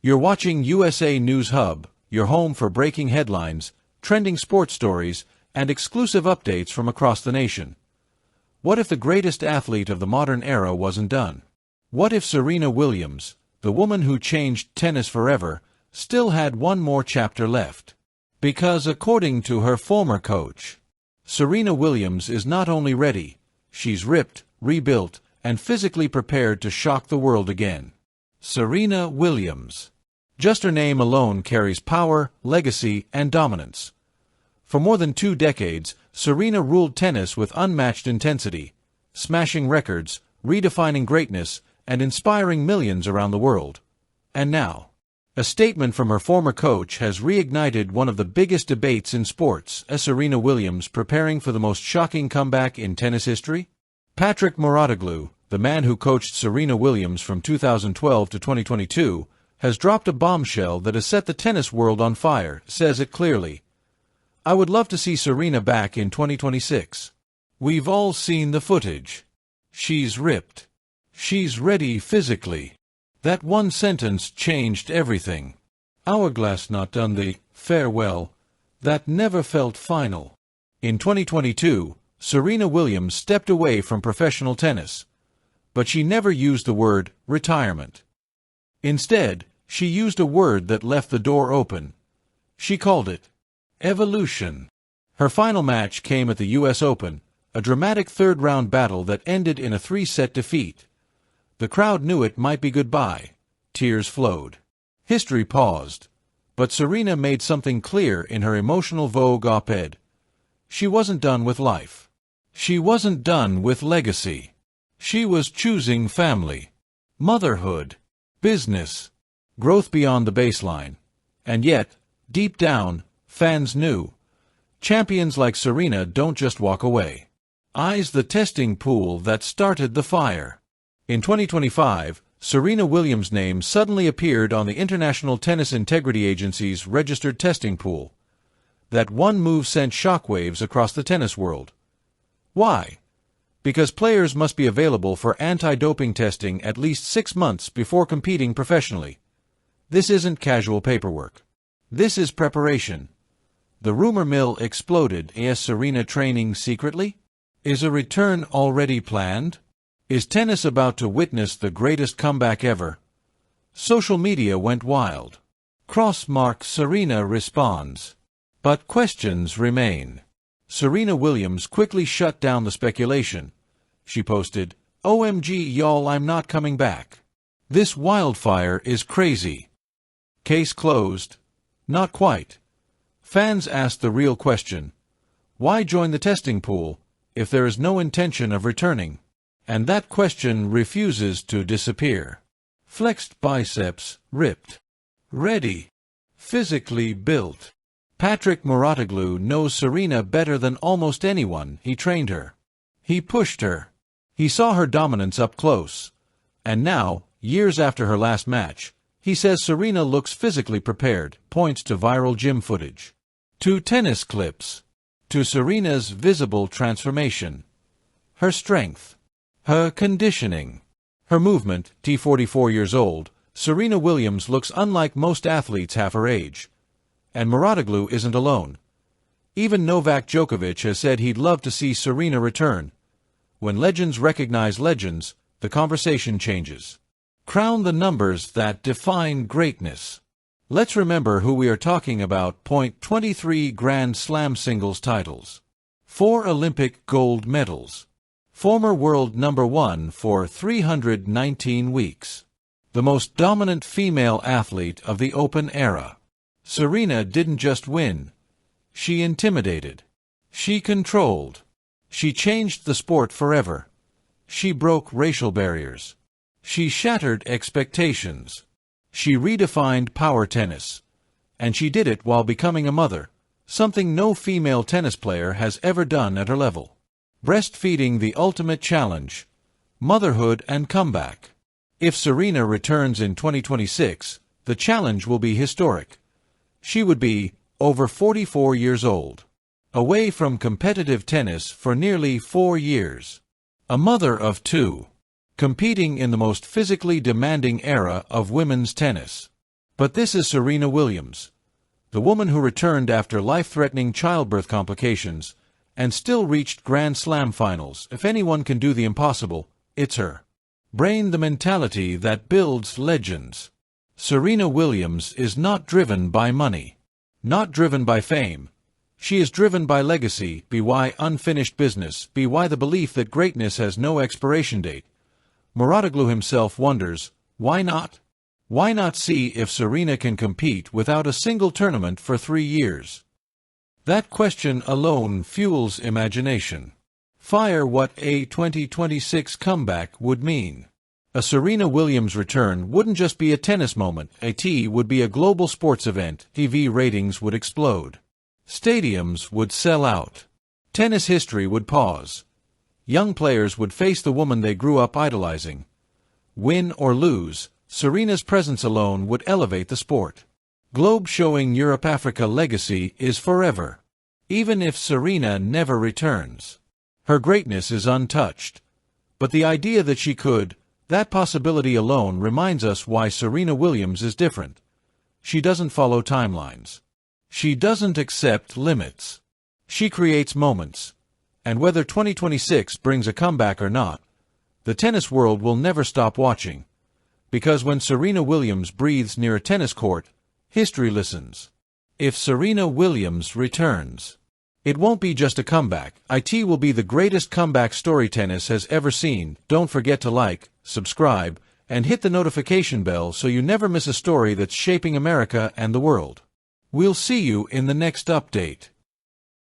You're watching USA News Hub, your home for breaking headlines, trending sports stories, and exclusive updates from across the nation. What if the greatest athlete of the modern era wasn't done? What if Serena Williams, the woman who changed tennis forever, still had one more chapter left? Because according to her former coach, Serena Williams is not only ready, she's ripped, rebuilt, and physically prepared to shock the world again. Serena Williams. Just her name alone carries power, legacy, and dominance. For more than 2 decades, Serena ruled tennis with unmatched intensity, smashing records, redefining greatness, and inspiring millions around the world. And now, a statement from her former coach has reignited one of the biggest debates in sports. Is Serena Williams preparing for the most shocking comeback in tennis history? Patrick Mouratoglou, the man who coached Serena Williams from 2012 to 2022, has dropped a bombshell that has set the tennis world on fire, says it clearly. I would love to see Serena back in 2026. We've all seen the footage. She's ripped. She's ready physically. That one sentence changed everything. Hourglass not done, the farewell that never felt final. In 2022, Serena Williams stepped away from professional tennis, but she never used the word retirement. Instead, she used a word that left the door open. She called it evolution. Her final match came at the US Open, a dramatic third-round battle that ended in a 3-set defeat. The crowd knew it might be goodbye. Tears flowed. History paused. But Serena made something clear in her emotional Vogue op-ed. She wasn't done with life. She wasn't done with legacy. She was choosing family, motherhood, business, growth beyond the baseline. And yet, deep down, fans knew. Champions like Serena don't just walk away. Eyes the testing pool that started the fire. In 2025, Serena Williams' name suddenly appeared on the International Tennis Integrity Agency's registered testing pool. That one move sent shockwaves across the tennis world. Why? Because players must be available for anti-doping testing at least 6 months before competing professionally. This isn't casual paperwork. This is preparation. The rumor mill exploded. Is Serena training secretly? Is a return already planned? Is tennis about to witness the greatest comeback ever? Social media went wild. Crossmark Serena responds. But questions remain. Serena Williams quickly shut down the speculation. She posted, "OMG y'all, I'm not coming back. This wildfire is crazy." Case closed. Not quite. Fans asked the real question. Why join the testing pool if there is no intention of returning? And that question refuses to disappear. Flexed biceps, ripped. Ready. Physically built. Patrick Mouratoglou knows Serena better than almost anyone. He trained her. He pushed her. He saw her dominance up close. And now, years after her last match, he says Serena looks physically prepared, points to viral gym footage, to tennis clips, to Serena's visible transformation. Her strength. Her conditioning. Her movement. 44 years old, Serena Williams looks unlike most athletes half her age. And Mouratoglou isn't alone. Even Novak Djokovic has said he'd love to see Serena return. When legends recognize legends, the conversation changes. Crown the numbers that define greatness. Let's remember who we are talking about. 23 Grand Slam singles titles. 4 Olympic gold medals. Former world number 1 for 319 weeks. The most dominant female athlete of the Open era. Serena didn't just win. She intimidated. She controlled. She changed the sport forever. She broke racial barriers. She shattered expectations. She redefined power tennis. And she did it while becoming a mother, something no female tennis player has ever done at her level. Breastfeeding the ultimate challenge. Motherhood and comeback. If Serena returns in 2026, the challenge will be historic. She would be over 44 years old. Away from competitive tennis for nearly 4 years. A mother of 2. Competing in the most physically demanding era of women's tennis. But this is Serena Williams, the woman who returned after life-threatening childbirth complications and still reached Grand Slam finals. If anyone can do the impossible, it's her. Brain, the mentality that builds legends. Serena Williams is not driven by money, not driven by fame. She is driven by legacy, by unfinished business, by the belief that greatness has no expiration date. Muratoglu himself wonders, why not? Why not see if Serena can compete without a single tournament for 3 years? That question alone fuels imagination. Fire what a 2026 comeback would mean. A Serena Williams return wouldn't just be a tennis moment, it would be a global sports event. TV ratings would explode. Stadiums would sell out. Tennis history would pause. Young players would face the woman they grew up idolizing. Win or lose, Serena's presence alone would elevate the sport. Globe showing Europe-Africa legacy is forever. Even if Serena never returns, her greatness is untouched. But the idea that she could, that possibility alone reminds us why Serena Williams is different. She doesn't follow timelines. She doesn't accept limits. She creates moments. And whether 2026 brings a comeback or not, the tennis world will never stop watching. Because when Serena Williams breathes near a tennis court, history listens. If Serena Williams returns, it won't be just a comeback. It will be the greatest comeback story tennis has ever seen. Don't forget to like, subscribe, and hit the notification bell so you never miss a story that's shaping America and the world. We'll see you in the next update.